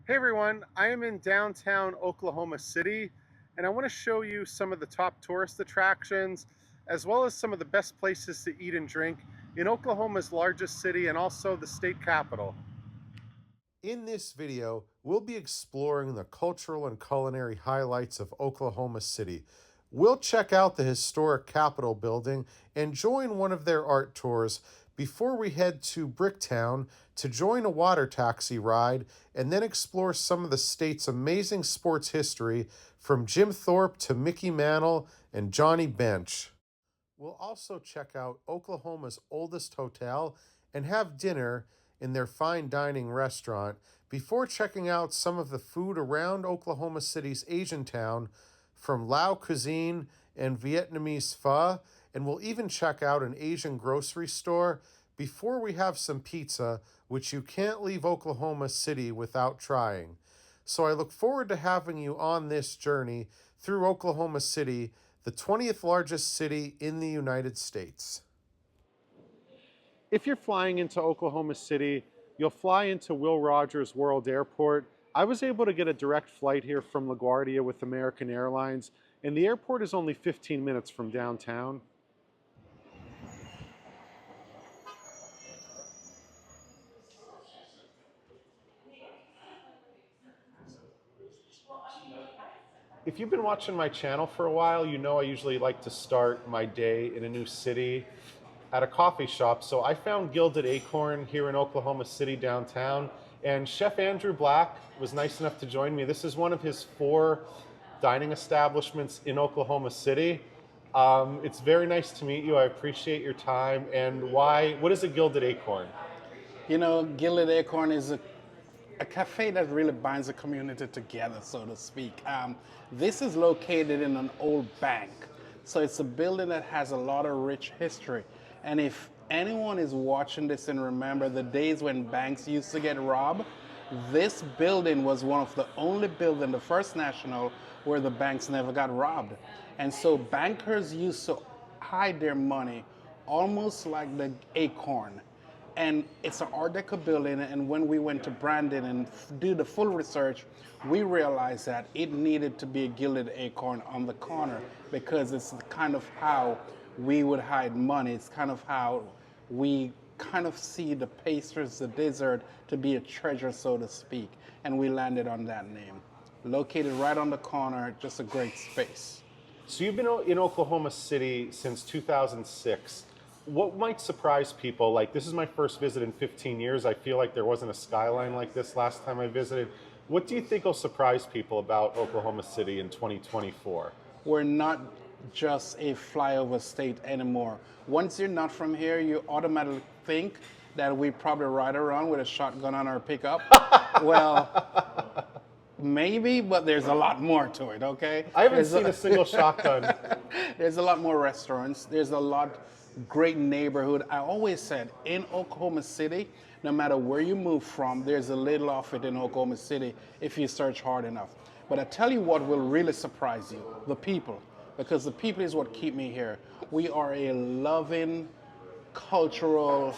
Hey everyone, I am in downtown Oklahoma City and I want to show you some of the top tourist attractions as well as some of the best places to eat and drink in Oklahoma's largest city and also the state capital. In this video, we'll be exploring the cultural and culinary highlights of Oklahoma City. We'll check out the historic Capitol building and join one of their art tours before we head to Bricktown to join a water taxi ride and then explore some of the state's amazing sports history from Jim Thorpe to Mickey Mantle and Johnny Bench. We'll also check out Oklahoma's oldest hotel and have dinner in their fine dining restaurant before checking out some of the food around Oklahoma City's Asian town from Lao cuisine and Vietnamese pho, and we'll even check out an Asian grocery store before we have some pizza, which you can't leave Oklahoma City without trying. So I look forward to having you on this journey through Oklahoma City, the 20th largest city in the United States. If you're flying into Oklahoma City, you'll fly into Will Rogers World Airport. I was able to get a direct flight here from LaGuardia with American Airlines, and the airport is only 15 minutes from downtown. If you've been watching my channel for a while, you know I usually like to start my day in a new city at a coffee shop. So I found Gilded Acorn here in Oklahoma City downtown, and Chef Andrew Black was nice enough to join me. This is one of his 4 dining establishments in Oklahoma City. It's very nice to meet you. I appreciate your time. And what is a Gilded Acorn? You know, Gilded Acorn is a cafe that really binds the community together, so to speak. This is located in an old bank. So it's a building that has a lot of rich history. And if anyone is watching this and remember the days when banks used to get robbed, this building was one of the only buildings, the First National, where the banks never got robbed. And so bankers used to hide their money almost like the acorn. And it's an Art Deco building, and when we went to Brandon and do the full research, we realized that it needed to be a gilded acorn on the corner because it's kind of how we would hide money. It's kind of how we kind of see the pastries, the dessert, to be a treasure, so to speak. And we landed on that name. Located right on the corner, just a great space. So you've been in Oklahoma City since 2006. What might surprise people? Like, this is my first visit in 15 years. I feel like there wasn't a skyline like this last time I visited. What do you think will surprise people about Oklahoma City in 2024? We're not just a flyover state anymore. Once you're not from here, you automatically think that we probably ride around with a shotgun on our pickup. Well, maybe, but there's a lot more to it, okay? I haven't seen a single shotgun. There's a lot more restaurants. There's a lot great neighborhood. I always said in Oklahoma City, no matter where you move from, there's a little of it in Oklahoma City if you search hard enough. But I tell you what will really surprise you, the people, because the people is what keep me here. We are a loving, cultural,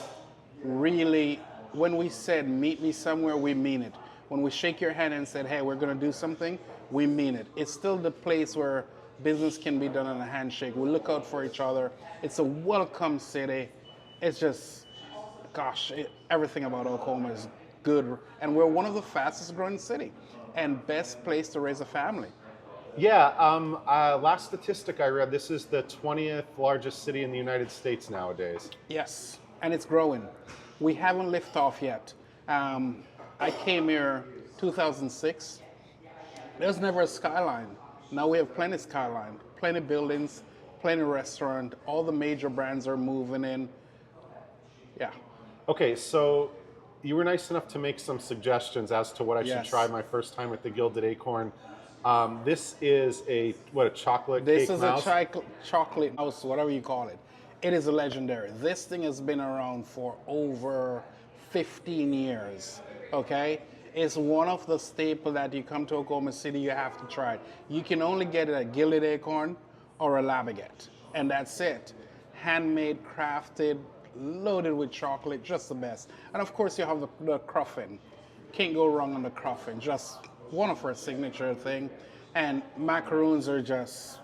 really, when we said meet me somewhere, we mean it. When we shake your hand and said, hey, we're gonna do something, we mean it. It's still the place where business can be done on a handshake. We look out for each other. It's a welcome city. It's just, gosh, everything about Oklahoma is good. And we're one of the fastest growing city and best place to raise a family. Yeah, last statistic I read, this is the 20th largest city in the United States nowadays. Yes, and it's growing. We haven't lifted off yet. I came here 2006. There was never a skyline. Now we have plenty skyline, plenty buildings, plenty restaurant. All the major brands are moving in. Yeah. Okay, so you were nice enough to make some suggestions as to what I should Yes. try my first time at the Gilded Acorn. This is a chocolate This cake is mouse? a chocolate mouse, whatever you call it. It is a legendary. This thing has been around for over 15 years, okay? It's one of the staples that you come to Oklahoma City, you have to try it. You can only get it at Gilded Acorn or a La Baguette, and that's it. Handmade, crafted, loaded with chocolate, just the best. And of course you have the cruffin. Can't go wrong on the Cruffin. Just one of her signature thing. And macaroons are just,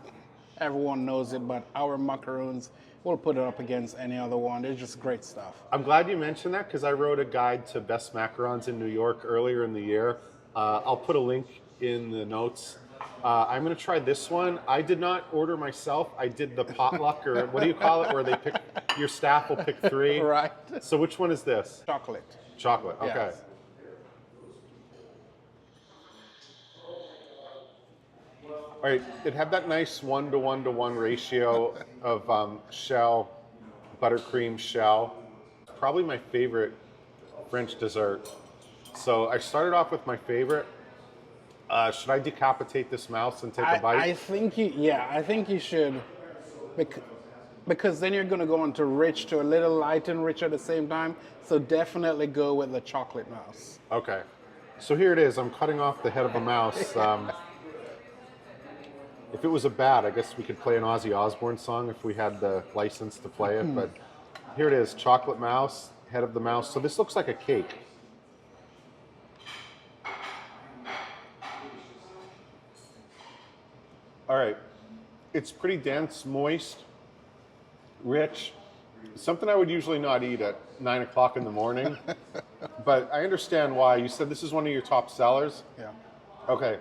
everyone knows it, but our macaroons, we'll put it up against any other one. They're just great stuff. I'm glad you mentioned that because I wrote a guide to best macarons in New York earlier in the year. I'll put a link in the notes. I'm going to try this one. I did not order myself. I did the potluck, or what do you call it, where they pick, your staff will pick 3. Right. So which one is this? Chocolate. Chocolate, okay. Yes. All right, it had that nice 1-to-1-to-1 ratio of shell, buttercream shell. Probably my favorite French dessert. So I started off with my favorite. Should I decapitate this mouse and take a bite? I think you should, because then you're going to go into rich to a little light and rich at the same time. So definitely go with the chocolate mouse. Okay, so here it is. I'm cutting off the head of a mouse. If it was a bat, I guess we could play an Ozzy Osbourne song if we had the license to play it. But here it is, chocolate mouse, head of the mouse. So this looks like a cake. All right, it's pretty dense, moist, rich. Something I would usually not eat at 9 o'clock in the morning, but I understand why. You said this is one of your top sellers? Yeah. Okay.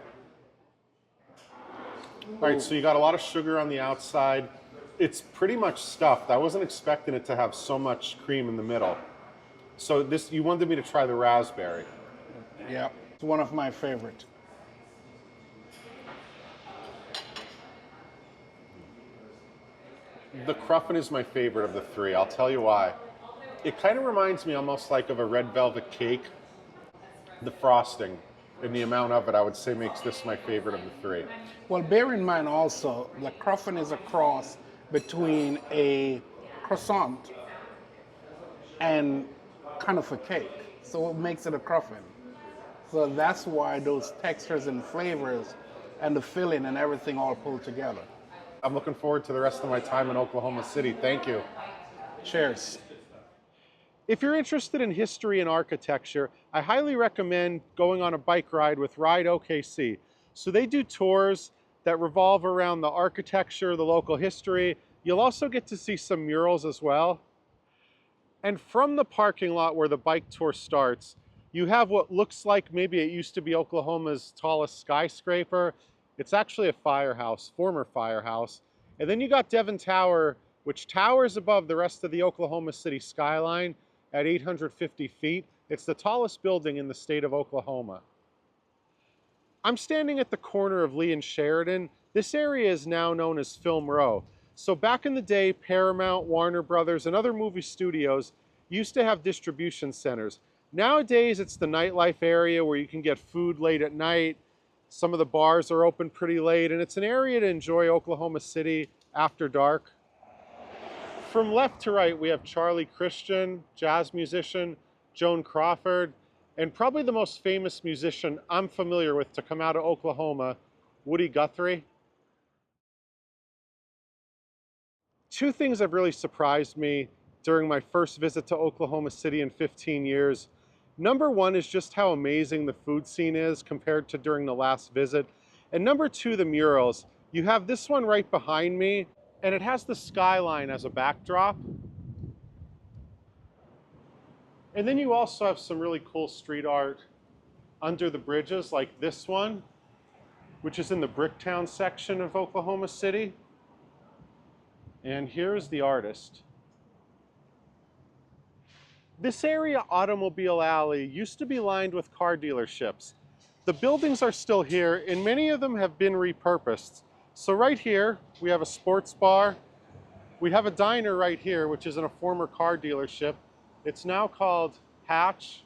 All right, so you got a lot of sugar on the outside. It's pretty much stuffed. I wasn't expecting it to have so much cream in the middle. So this, you wanted me to try the raspberry. Yeah, it's one of my favorite. The Cruffin is my favorite of the 3. I'll tell you why. It kind of reminds me almost like of a red velvet cake. The frosting and the amount of it, I would say, makes this my favorite of the 3. Well, bear in mind also, the Cruffin is a cross between a croissant and kind of a cake. So what makes it a Cruffin? So that's why those textures and flavors and the filling and everything all pull together. I'm looking forward to the rest of my time in Oklahoma City. Thank you. Cheers. If you're interested in history and architecture, I highly recommend going on a bike ride with Ride OKC. So they do tours that revolve around the architecture, the local history. You'll also get to see some murals as well. And from the parking lot where the bike tour starts, you have what looks like maybe it used to be Oklahoma's tallest skyscraper. It's actually a firehouse, former firehouse. And then you got Devon Tower, which towers above the rest of the Oklahoma City skyline at 850 feet. It's the tallest building in the state of Oklahoma. I'm standing at the corner of Lee and Sheridan. This area is now known as Film Row. So back in the day, Paramount, Warner Brothers, and other movie studios used to have distribution centers. Nowadays, it's the nightlife area where you can get food late at night. Some of the bars are open pretty late, and it's an area to enjoy Oklahoma City after dark. From left to right, we have Charlie Christian, jazz musician, Joan Crawford, and probably the most famous musician I'm familiar with to come out of Oklahoma, Woody Guthrie. 2 things have really surprised me during my first visit to Oklahoma City in 15 years. Number 1 is just how amazing the food scene is compared to during the last visit. And number 2, the murals. You have this one right behind me, and it has the skyline as a backdrop. And then you also have some really cool street art under the bridges, like this one, which is in the Bricktown section of Oklahoma City. And here's the artist. This area, Automobile Alley, used to be lined with car dealerships. The buildings are still here, and many of them have been repurposed. So right here, we have a sports bar. We have a diner right here, which is in a former car dealership. It's now called Hatch.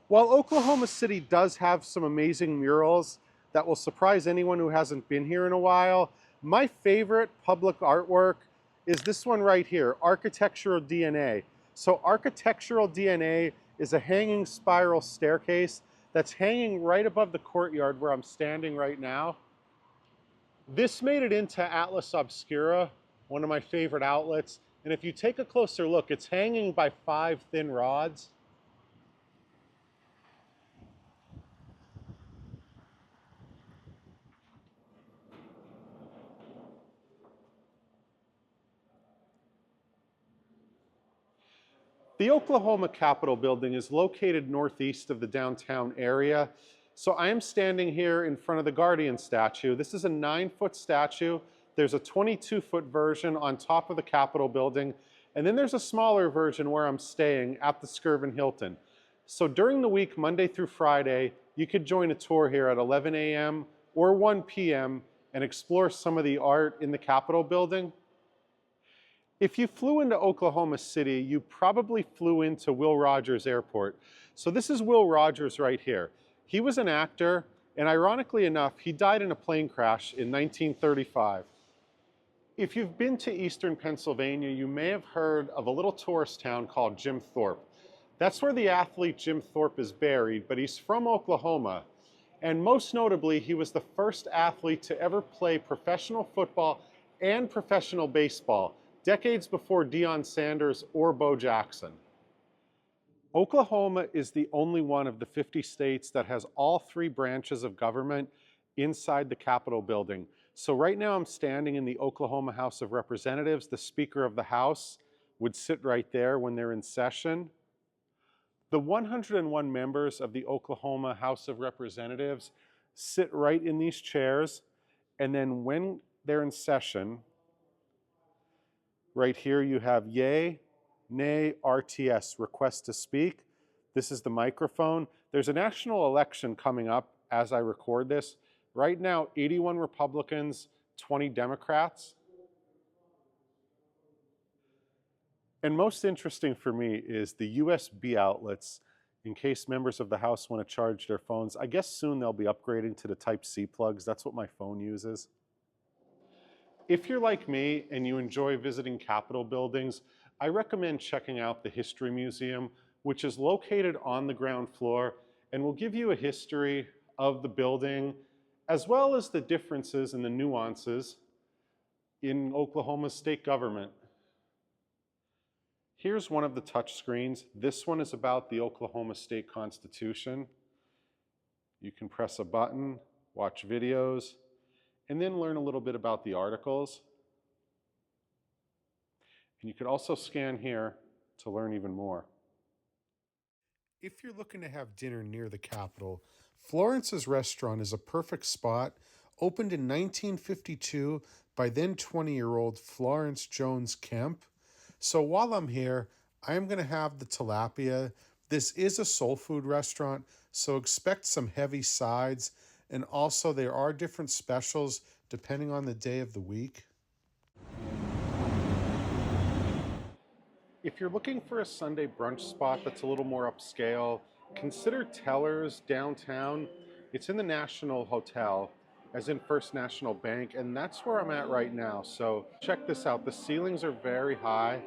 While Oklahoma City does have some amazing murals that will surprise anyone who hasn't been here in a while, my favorite public artwork is this one right here, Architectural DNA. So Architectural DNA is a hanging spiral staircase that's hanging right above the courtyard where I'm standing right now. This made it into Atlas Obscura, one of my favorite outlets. And if you take a closer look, it's hanging by 5 thin rods. The Oklahoma Capitol building is located northeast of the downtown area. So I am standing here in front of the Guardian statue. This is a 9-foot statue. There's a 22-foot version on top of the Capitol building. And then there's a smaller version where I'm staying at the Skirvin Hilton. So during the week, Monday through Friday, you could join a tour here at 11 a.m. or 1 p.m. and explore some of the art in the Capitol building. If you flew into Oklahoma City, you probably flew into Will Rogers Airport. So this is Will Rogers right here. He was an actor, and ironically enough, he died in a plane crash in 1935. If you've been to Eastern Pennsylvania, you may have heard of a little tourist town called Jim Thorpe. That's where the athlete Jim Thorpe is buried, but he's from Oklahoma. And most notably, he was the first athlete to ever play professional football and professional baseball, decades before Deion Sanders or Bo Jackson. Oklahoma is the only one of the 50 states that has all 3 branches of government inside the Capitol building. So right now I'm standing in the Oklahoma House of Representatives. The Speaker of the House would sit right there when they're in session. The 101 members of the Oklahoma House of Representatives sit right in these chairs, and then when they're in session, right here you have yay, nay, RTS, request to speak. This is the microphone. There's a national election coming up as I record this. Right now, 81 Republicans, 20 Democrats. And most interesting for me is the USB outlets, in case members of the House want to charge their phones. I guess soon they'll be upgrading to the Type-C plugs. That's what my phone uses. If you're like me and you enjoy visiting Capitol buildings, I recommend checking out the History Museum, which is located on the ground floor and will give you a history of the building, as well as the differences and the nuances in Oklahoma's state government. Here's one of the touch screens. This one is about the Oklahoma State Constitution. You can press a button, watch videos, and then learn a little bit about the articles. And you could also scan here to learn even more. If you're looking to have dinner near the Capitol, Florence's Restaurant is a perfect spot. Opened in 1952 by then 20-year-old Florence Jones Kemp. So while I'm here, I'm going to have the tilapia. This is a soul food restaurant, so expect some heavy sides. And also there are different specials depending on the day of the week. If you're looking for a Sunday brunch spot that's a little more upscale, consider Teller's downtown. It's in the National Hotel, as in First National Bank, and that's where I'm at right now. So check this out. The ceilings are very high,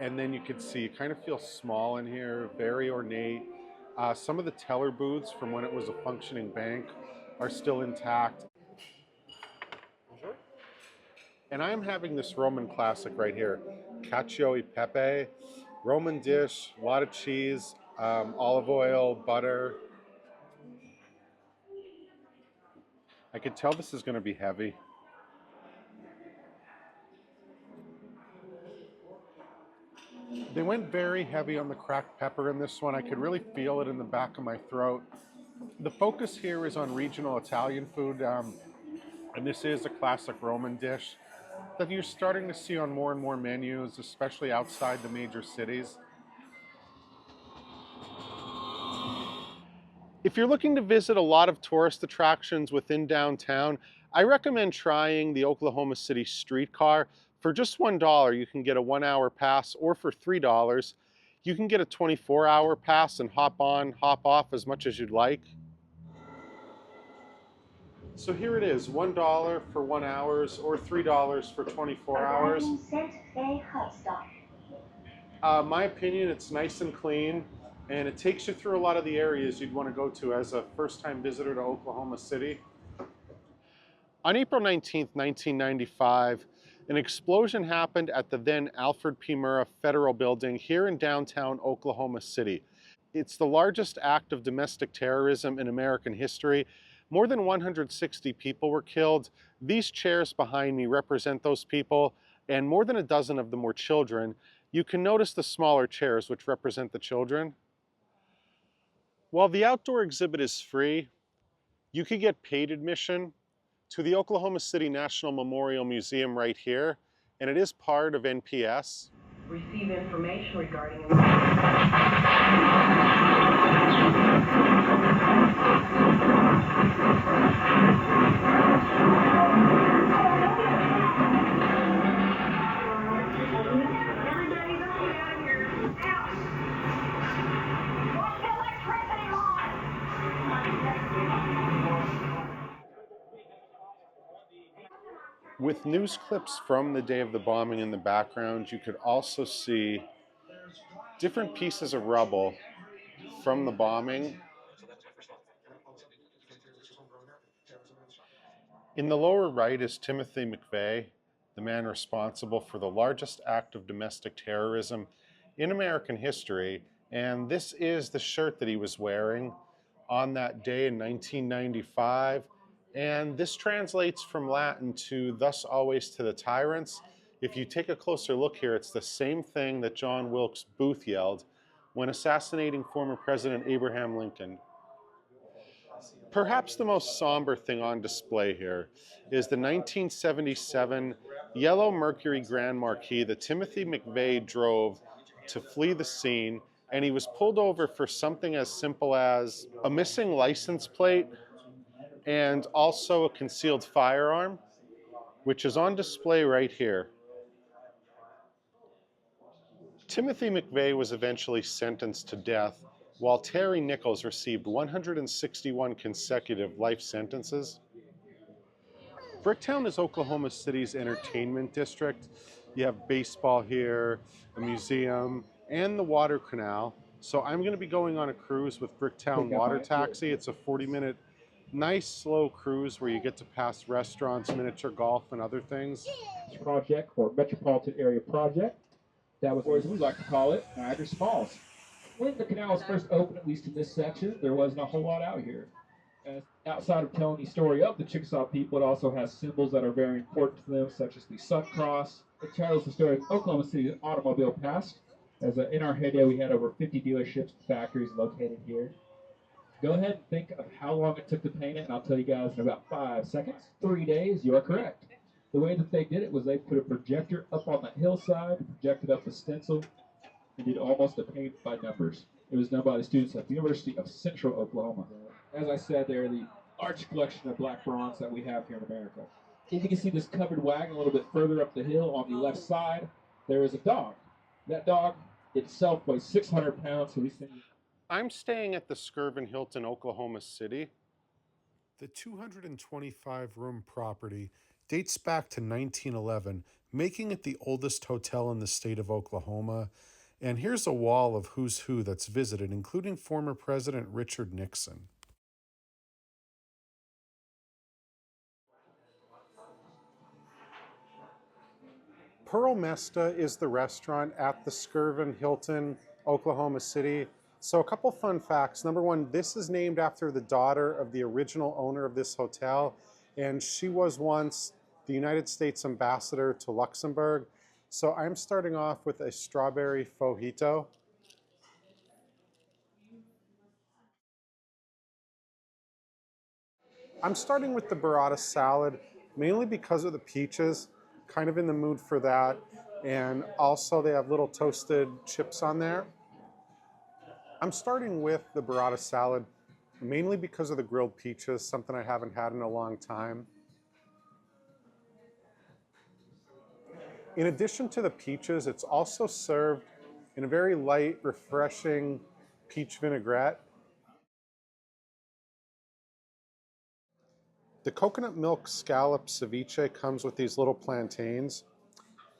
and then you can see, you kind of feel small in here, very ornate. Some of the teller booths from when it was a functioning bank are still intact. And I'm having this Roman classic right here, cacio e pepe, Roman dish, a lot of cheese, olive oil, butter. I could tell this is going to be heavy. They went very heavy on the cracked pepper in this one. I could really feel it in the back of my throat. The focus here is on regional Italian food, and this is a classic Roman dish that you're starting to see on more and more menus, especially outside the major cities. If you're looking to visit a lot of tourist attractions within downtown, I recommend trying the Oklahoma City streetcar. For just $1, you can get a 1-hour pass, or for $3, you can get a 24-hour pass and hop on, hop off as much as you'd like. So here it is, $1 for 1 hour or $3 for 24 hours. My opinion, it's nice and clean, and it takes you through a lot of the areas you'd want to go to as a first-time visitor to Oklahoma City. On April 19th, 1995, an explosion happened at the then Alfred P. Murrah Federal Building here in downtown Oklahoma City. It's the largest act of domestic terrorism in American history. More than 160 people were killed. These chairs behind me represent those people, and more than a dozen of them were children. You can notice the smaller chairs, which represent the children. While the outdoor exhibit is free, you could get paid admission to the Oklahoma City National Memorial Museum right here, and it is part of NPS. Receive information regarding With news clips from the day of the bombing in the background, you could also see different pieces of rubble from the bombing. In the lower right is Timothy McVeigh, the man responsible for the largest act of domestic terrorism in American history, and this is the shirt that he was wearing on that day in 1995. And this translates from Latin to "thus always to the tyrants." If you take a closer look here, it's the same thing that John Wilkes Booth yelled when assassinating former President Abraham Lincoln. Perhaps the most somber thing on display here is the 1977 yellow Mercury Grand Marquis that Timothy McVeigh drove to flee the scene, and he was pulled over for something as simple as a missing license plate and also a concealed firearm, which is on display right here. Timothy McVeigh was eventually sentenced to death, while Terry Nichols received 161 consecutive life sentences. Bricktown is Oklahoma City's entertainment district. You have baseball here, a museum, and the water canal. So I'm going to be going on a cruise with Bricktown Water Taxi. It's a 40-minute, nice, slow cruise where you get to pass restaurants, miniature golf, and other things. Project, or Metropolitan Area Project. That was, or as we like to call it, Niagara Falls. When the canal was first opened, at least in this section, there wasn't a whole lot out here. Outside of telling the story of the Chickasaw people, it also has symbols that are very important to them, such as the Sun Cross. It tells the story of Oklahoma City's automobile past, as in our heyday we had over 50 dealerships and factories located here. Go ahead and think of how long it took to paint it, and I'll tell you guys in about 5 seconds. 3 days, you are correct. The way that they did it was they put a projector up on the hillside, projected up the stencil, and did almost a paint by numbers. It was done by the students at the University of Central Oklahoma. As I said, they're the large collection of black bronze that we have here in America. If you can see this covered wagon a little bit further up the hill on the left side, there is a dog. That dog itself weighs 600 pounds, so these things... I'm staying at the Skirvin Hilton, Oklahoma City. The 225-room property dates back to 1911, making it the oldest hotel in the state of Oklahoma. And here's a wall of who's who that's visited, including former President Richard Nixon. Pearl Mesta is the restaurant at the Skirvin Hilton, Oklahoma City. So a couple fun facts. Number one, this is named after the daughter of the original owner of this hotel, and she was once the United States ambassador to Luxembourg. So I'm starting off with a strawberry fojito. I'm starting with the burrata salad, mainly because of the peaches. Kind of in the mood for that. And also they have little toasted chips on there. I'm starting with the burrata salad, mainly because of the grilled peaches, something I haven't had in a long time. In addition to the peaches, it's also served in a very light, refreshing peach vinaigrette. The coconut milk scallop ceviche comes with these little plantains.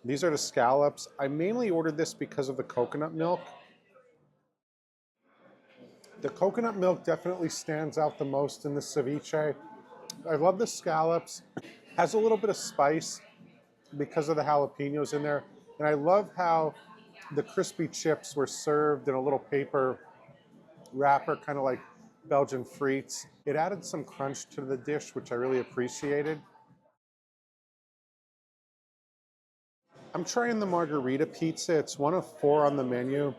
These are the scallops. I mainly ordered this because of the coconut milk. The coconut milk definitely stands out the most in the ceviche. I love the scallops. Has a little bit of spice because of the jalapenos in there. And I love how the crispy chips were served in a little paper wrapper, kind of like Belgian frites. It added some crunch to the dish, which I really appreciated. I'm trying the margarita pizza. It's one of 4 on the menu.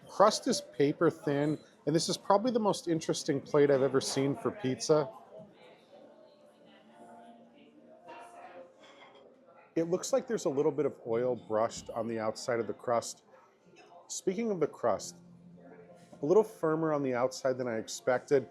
Crust is paper thin, and this is probably the most interesting plate I've ever seen for pizza. It looks like there's a little bit of oil brushed on the outside of the crust. Speaking of the crust, a little firmer on the outside than I expected.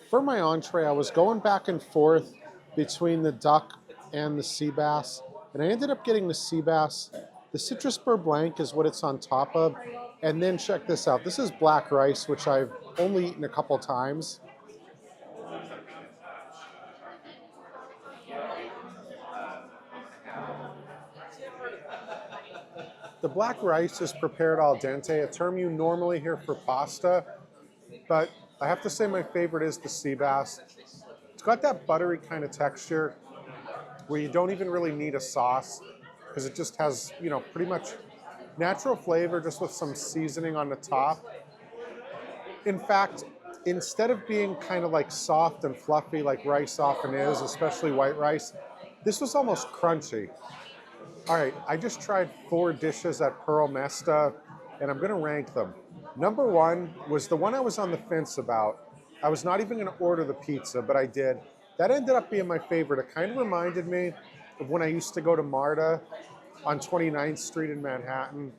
For my entree, I was going back and forth between the duck and the sea bass, and I ended up getting the sea bass. The citrus beurre blanc is what it's on top of, and then check this out. This is black rice, which I've only eaten a couple times. The black rice is prepared al dente, a term you normally hear for pasta, but I have to say my favorite is the sea bass. It's got that buttery kind of texture where you don't even really need a sauce because it just has, you know, pretty much natural flavor just with some seasoning on the top. In fact, instead of being kind of like soft and fluffy like rice often is, especially white rice, this was almost crunchy. All right, I just tried 4 dishes at Pearl Mesta, and I'm gonna rank them. Number 1 was the one I was on the fence about. I was not even gonna order the pizza, but I did. That ended up being my favorite. It kind of reminded me of when I used to go to Marta on 29th Street in Manhattan.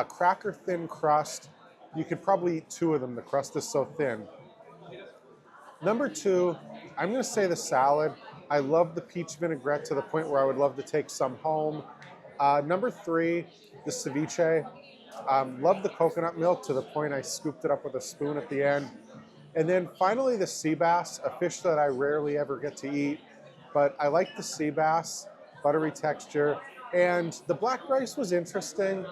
Cracker thin crust. You could probably eat 2 of them. The crust is so thin. Number 2, I'm gonna say the salad. I love the peach vinaigrette to the point where I would love to take some home. Number 3, the ceviche. Love the coconut milk to the point I scooped it up with a spoon at the end. And then finally the sea bass, a fish that I rarely ever get to eat, but I like the sea bass, buttery texture. And the black rice was interesting.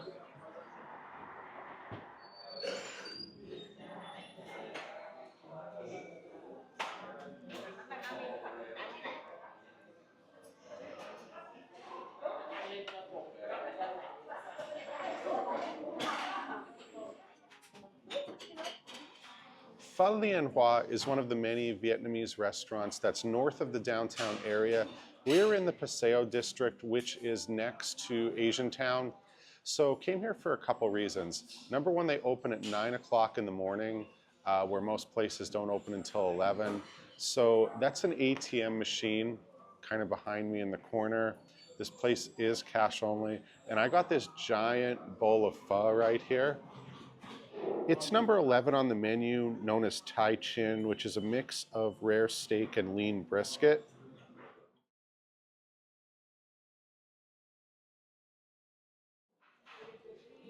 Pho Lien Hoa is one of the many Vietnamese restaurants that's north of the downtown area. We're in the Paseo district, which is next to Asian Town. So came here for a couple reasons. Number 1, they open at 9 o'clock in the morning, where most places don't open until 11. So that's an ATM machine kind of behind me in the corner. This place is cash only. And I got this giant bowl of pho right here. It's number 11 on the menu, known as Thai Chin, which is a mix of rare steak and lean brisket.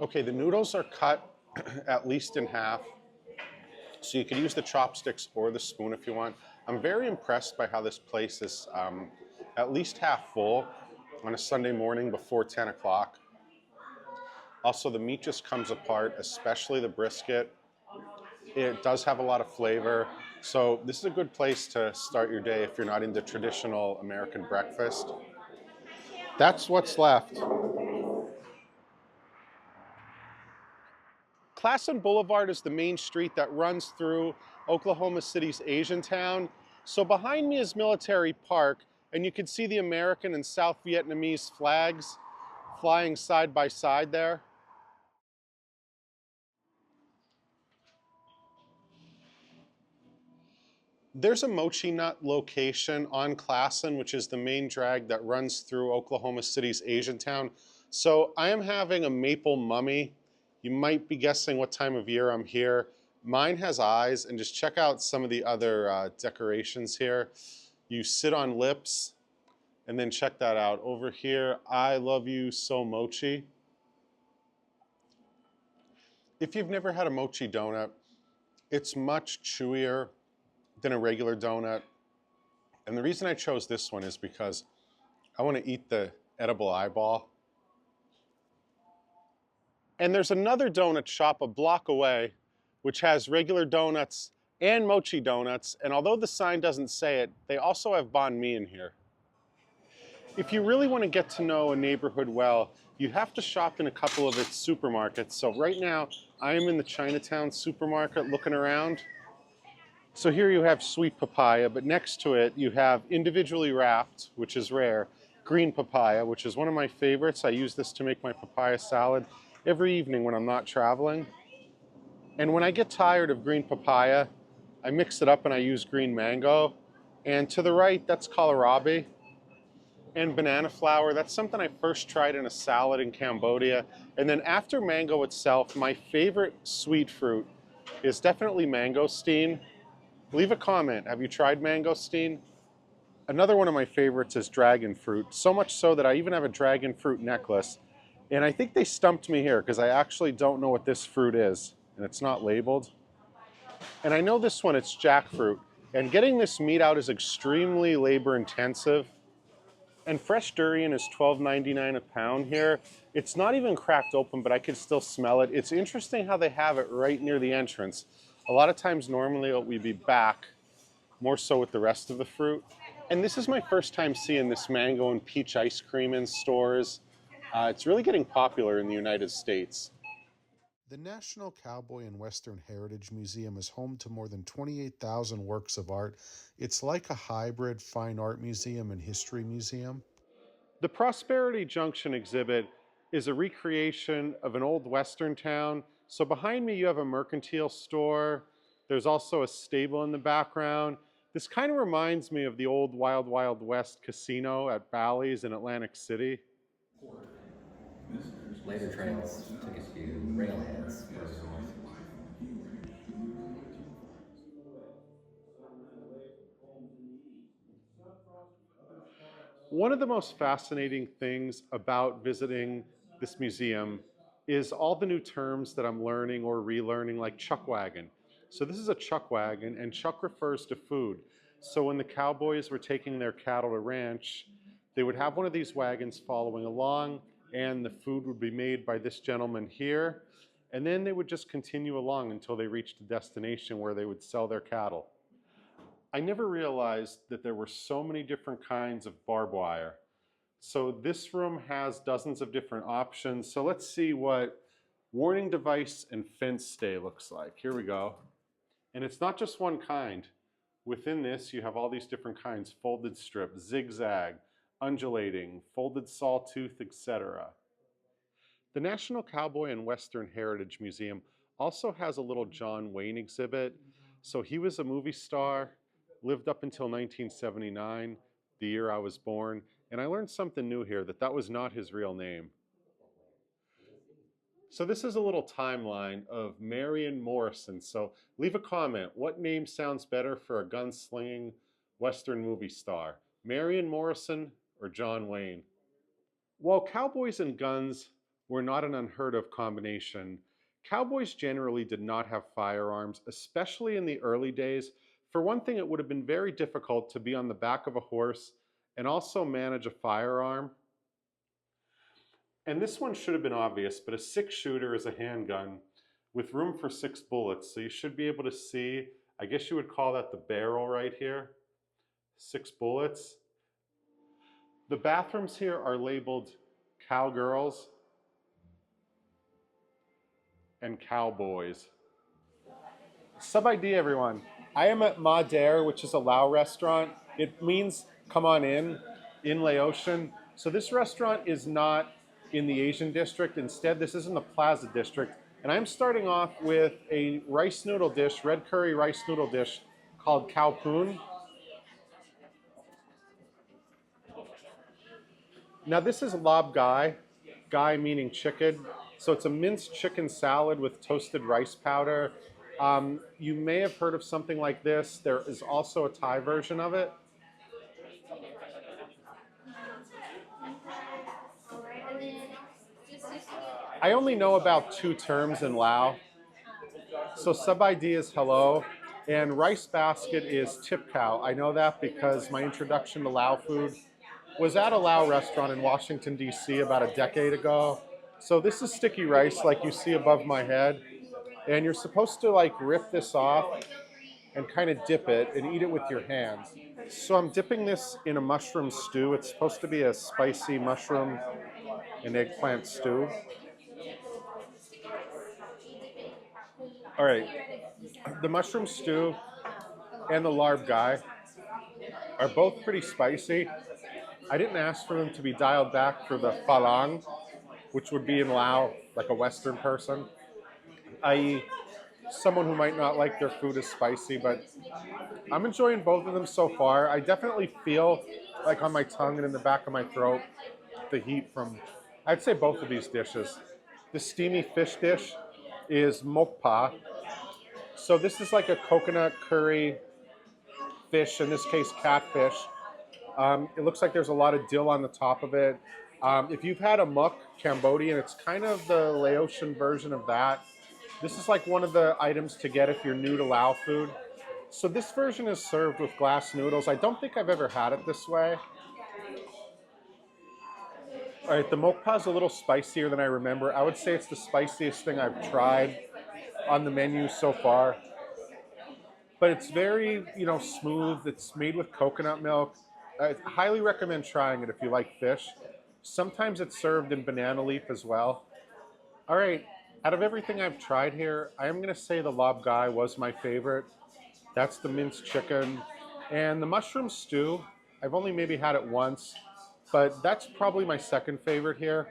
Okay, the noodles are cut at least in half, so you could use the chopsticks or the spoon if you want. I'm very impressed by how this place is at least half full on a Sunday morning before 10 o'clock. Also, the meat just comes apart, especially the brisket. It does have a lot of flavor. So this is a good place to start your day if you're not into traditional American breakfast. That's what's left. Classen Boulevard is the main street that runs through Oklahoma City's Asian Town. So behind me is Military Park, and you can see the American and South Vietnamese flags flying side by side there. There's a mochi nut location on Classen, which is the main drag that runs through Oklahoma City's Asian Town. So I am having a maple mummy. You might be guessing what time of year I'm here. Mine has eyes, and just check out some of the other decorations here. You sit on lips, and then check that out. Over here, I love you so mochi. If you've never had a mochi donut, it's much chewier than a regular donut. And the reason I chose this one is because I want to eat the edible eyeball. And there's another donut shop a block away, which has regular donuts and mochi donuts. And although the sign doesn't say it, they also have banh mi in here. If you really want to get to know a neighborhood well, you have to shop in a couple of its supermarkets. So right now, I am in the Chinatown supermarket looking around. So here you have sweet papaya, but next to it you have individually wrapped, which is rare, green papaya, which is one of my favorites. I use this to make my papaya salad every evening when I'm not traveling. And when I get tired of green papaya, I mix it up and I use green mango. And to the right, that's kohlrabi. And banana flower, that's something I first tried in a salad in Cambodia. And then after mango itself, my favorite sweet fruit is definitely mangosteen. Leave a comment, have you tried mangosteen? Another one of my favorites is dragon fruit, so much so that I even have a dragon fruit necklace. And I think they stumped me here because I actually don't know what this fruit is, and it's not labeled. And I know this one, it's jackfruit. And getting this meat out is extremely labor intensive. And fresh durian is $12.99 a pound here. It's not even cracked open, but I can still smell it. It's interesting how they have it right near the entrance. A lot of times normally it would be back, more so with the rest of the fruit. And this is my first time seeing this mango and peach ice cream in stores. It's really getting popular in the United States. The National Cowboy and Western Heritage Museum is home to more than 28,000 works of art. It's like a hybrid fine art museum and history museum. The Prosperity Junction exhibit is a recreation of an old Western town. So behind me you have a mercantile store. There's also a stable in the background. This kind of reminds me of the old Wild Wild West casino at Bally's in Atlantic City. Later trails took it to railheads further north. One of the most fascinating things about visiting this museum is all the new terms that I'm learning or relearning, like chuck wagon. So this is a chuck wagon, and chuck refers to food. So when the cowboys were taking their cattle to ranch, they would have one of these wagons following along, and the food would be made by this gentleman here, and then they would just continue along until they reached a destination where they would sell their cattle. I never realized that there were so many different kinds of barbed wire. So this room has dozens of different options. So let's see what warning device and fence stay looks like. Here we go. And it's not just one kind. Within this, you have all these different kinds: folded strip, zigzag, undulating, folded sawtooth, etc. The National Cowboy and Western Heritage Museum also has a little John Wayne exhibit. So he was a movie star, lived up until 1979, the year I was born, and I learned something new here, that was not his real name. So this is a little timeline of Marion Morrison. So leave a comment, what name sounds better for a gunslinging Western movie star? Marion Morrison or John Wayne? While cowboys and guns were not an unheard of combination, cowboys generally did not have firearms, especially in the early days. For one thing, it would have been very difficult to be on the back of a horse and also manage a firearm. And this one should have been obvious, but a 6-shooter is a handgun with room for 6 bullets. So you should be able to see, I guess you would call that the barrel right here. 6 bullets. The bathrooms here are labeled cowgirls and cowboys. Sub ID, everyone. I am at Ma Dare, which is a Lao restaurant. It means come on in Laotian. So this restaurant is not in the Asian district. Instead, this is in the Plaza district. And I'm starting off with a rice noodle dish, red curry rice noodle dish called Khao Poon. Now this is lob gai, gai meaning chicken. So it's a minced chicken salad with toasted rice powder. You may have heard of something like this. There is also a Thai version of it. I only know about 2 terms in Lao. So sub ID is hello, and rice basket is tip cow. I know that because my introduction to Lao food was at a Lao restaurant in Washington, D.C. about a decade ago. So this is sticky rice like you see above my head. And you're supposed to like rip this off and kind of dip it and eat it with your hands. So I'm dipping this in a mushroom stew. It's supposed to be a spicy mushroom and eggplant stew. All right, the mushroom stew and the larb guy are both pretty spicy. I didn't ask for them to be dialed back for the falang, which would be in Lao, like a Western person, i.e. someone who might not like their food as spicy, but I'm enjoying both of them so far. I definitely feel like on my tongue and in the back of my throat, the heat from, I'd say both of these dishes. The steamy fish dish is mokpa. So this is like a coconut curry fish, in this case catfish. It looks like there's a lot of dill on the top of it. If you've had a muk, Cambodian, it's kind of the Laotian version of that. This is like one of the items to get if you're new to Lao food. So this version is served with glass noodles. I don't think I've ever had it this way. All right, the mokpa is a little spicier than I remember. I would say it's the spiciest thing I've tried on the menu so far. But it's very, smooth. It's made with coconut milk. I highly recommend trying it if you like fish. Sometimes it's served in banana leaf as well. All right, out of everything I've tried here, I'm going to say the lob gai was my favorite. That's the minced chicken. And the mushroom stew, I've only maybe had it once, but that's probably my second favorite here.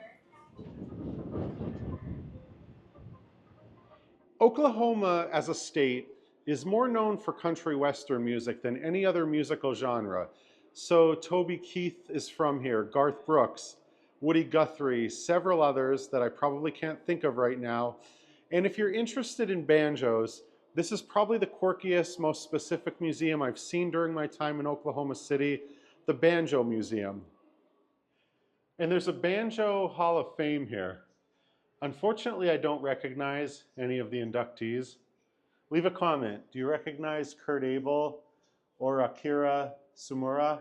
Oklahoma as a state is more known for country western music than any other musical genre. So Toby Keith is from here, Garth Brooks, Woody Guthrie, several others that I probably can't think of right now. And if you're interested in banjos, this is probably the quirkiest, most specific museum I've seen during my time in Oklahoma City, the Banjo Museum. And there's a Banjo Hall of Fame here. Unfortunately, I don't recognize any of the inductees. Leave a comment. Do you recognize Kurt Abel or Akira Sumura?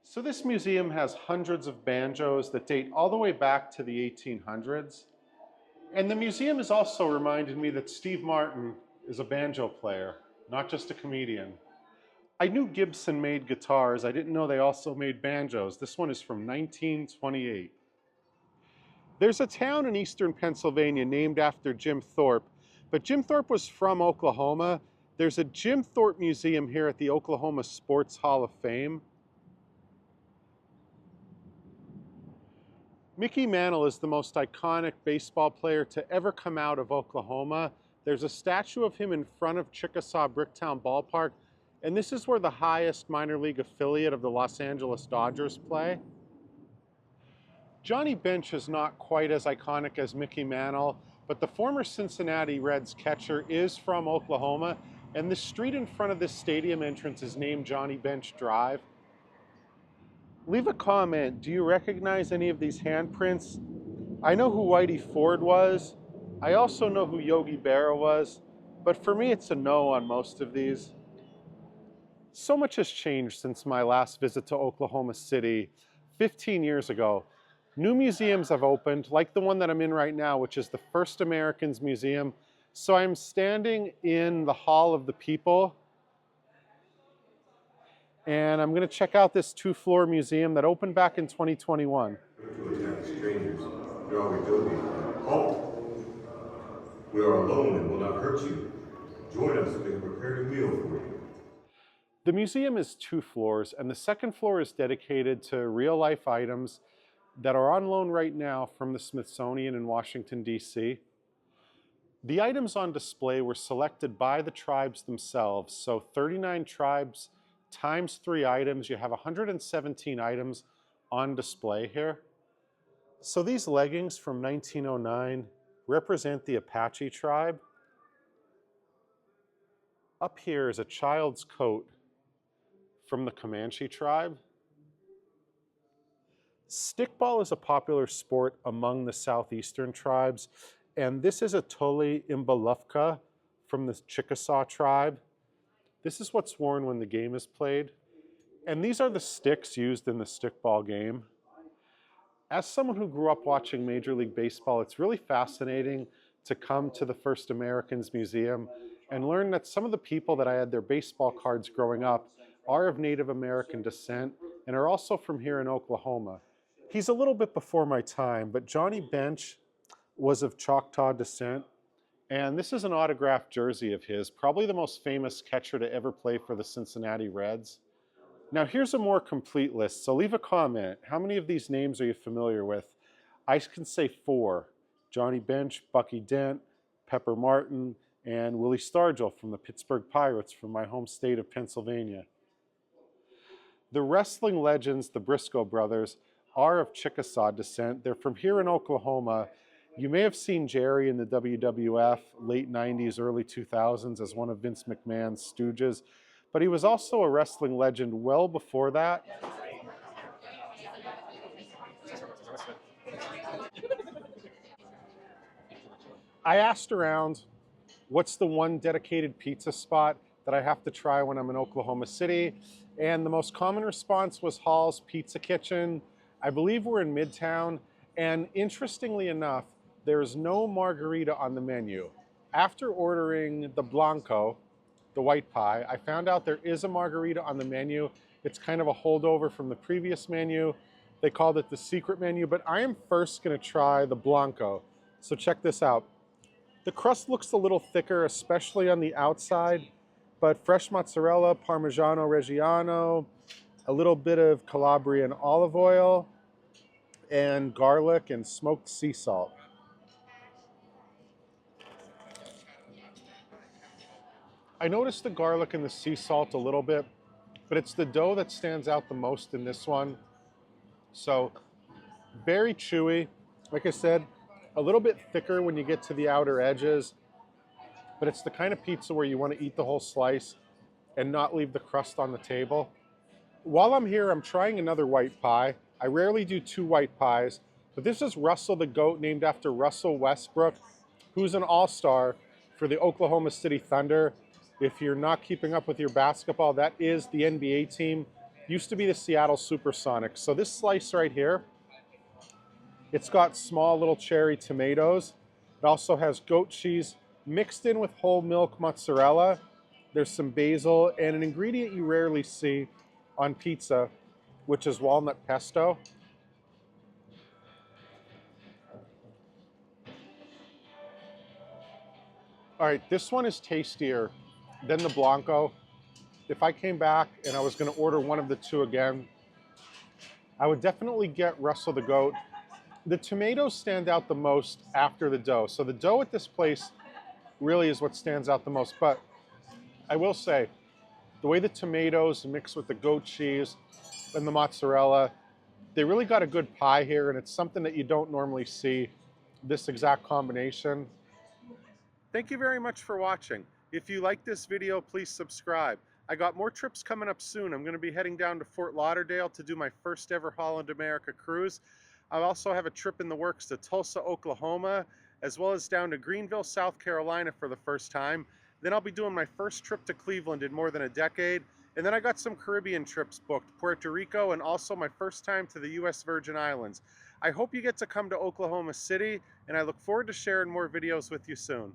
So this museum has hundreds of banjos that date all the way back to the 1800s. And the museum has also reminded me that Steve Martin is a banjo player, not just a comedian. I knew Gibson made guitars. I didn't know they also made banjos. This one is from 1928. There's a town in eastern Pennsylvania named after Jim Thorpe, but Jim Thorpe was from Oklahoma. There's a Jim Thorpe Museum here at the Oklahoma Sports Hall of Fame. Mickey Mantle is the most iconic baseball player to ever come out of Oklahoma. There's a statue of him in front of Chickasaw Bricktown Ballpark, and this is where the highest minor league affiliate of the Los Angeles Dodgers play. Johnny Bench is not quite as iconic as Mickey Mantle, but the former Cincinnati Reds catcher is from Oklahoma, and the street in front of this stadium entrance is named Johnny Bench Drive. Leave a comment. Do you recognize any of these handprints? I know who Whitey Ford was. I also know who Yogi Berra was, but for me it's a no on most of these. So much has changed since my last visit to Oklahoma City 15 years ago. New museums have opened, like the one that I'm in right now, which is the First Americans Museum. So I'm standing in the Hall of the People, and I'm going to check out this 2-floor museum that opened back in 2021. To attack strangers. They're always joking. Halt! We are alone and will not hurt you. Join us, we have prepared a meal for you. The museum is 2 floors, and the second floor is dedicated to real-life items that are on loan right now from the Smithsonian in Washington, D.C. The items on display were selected by the tribes themselves, so 39 tribes times 3 items, you have 117 items on display here. So these leggings from 1909 represent the Apache tribe. Up here is a child's coat from the Comanche tribe. Stickball is a popular sport among the southeastern tribes, and this is a Tole Imbalufka from the Chickasaw tribe. This is what's worn when the game is played. And these are the sticks used in the stickball game. As someone who grew up watching Major League Baseball, it's really fascinating to come to the First Americans Museum and learn that some of the people that I had their baseball cards growing up are of Native American descent and are also from here in Oklahoma. He's a little bit before my time, but Johnny Bench was of Choctaw descent. And this is an autographed jersey of his, probably the most famous catcher to ever play for the Cincinnati Reds. Now here's a more complete list, so leave a comment. How many of these names are you familiar with? I can say 4. Johnny Bench, Bucky Dent, Pepper Martin, and Willie Stargell from the Pittsburgh Pirates from my home state of Pennsylvania. The wrestling legends, the Briscoe brothers, are of Chickasaw descent. They're from here in Oklahoma. You may have seen Jerry in the WWF late 90s, early 2000s as one of Vince McMahon's stooges, but he was also a wrestling legend well before that. I asked around, what's the one dedicated pizza spot that I have to try when I'm in Oklahoma City? And the most common response was Hall's Pizza Kitchen. I believe we're in Midtown, and interestingly enough, there is no margarita on the menu. After ordering the Blanco, the white pie, I found out there is a margarita on the menu. It's kind of a holdover from the previous menu. They called it the secret menu, but I am first gonna try the Blanco. So check this out. The crust looks a little thicker, especially on the outside, but fresh mozzarella, Parmigiano Reggiano, a little bit of Calabrian olive oil, and garlic and smoked sea salt. I noticed the garlic and the sea salt a little bit, but it's the dough that stands out the most in this one. So very chewy. Like I said, a little bit thicker when you get to the outer edges, but it's the kind of pizza where you want to eat the whole slice and not leave the crust on the table. While I'm here, I'm trying another white pie. I rarely do 2 white pies, but this is Russell the Goat, named after Russell Westbrook, who's an all-star for the Oklahoma City Thunder. If you're not keeping up with your basketball, that is the NBA team. Used to be the Seattle Supersonics. So this slice right here, it's got small little cherry tomatoes. It also has goat cheese mixed in with whole milk mozzarella. There's some basil and an ingredient you rarely see on pizza, which is walnut pesto. All right, this one is tastier than the Blanco. If I came back and I was gonna order one of the 2 again, I would definitely get Russell the Goat. The tomatoes stand out the most after the dough. So the dough at this place really is what stands out the most. But I will say, the way the tomatoes mix with the goat cheese and the mozzarella, they really got a good pie here, and it's something that you don't normally see, this exact combination. Thank you very much for watching. If you like this video, please subscribe. I got more trips coming up soon. I'm gonna be heading down to Fort Lauderdale to do my first ever Holland America cruise. I also have a trip in the works to Tulsa, Oklahoma, as well as down to Greenville, South Carolina for the first time. Then I'll be doing my first trip to Cleveland in more than a decade. And then I got some Caribbean trips booked, Puerto Rico, and also my first time to the US Virgin Islands. I hope you get to come to Oklahoma City, and I look forward to sharing more videos with you soon.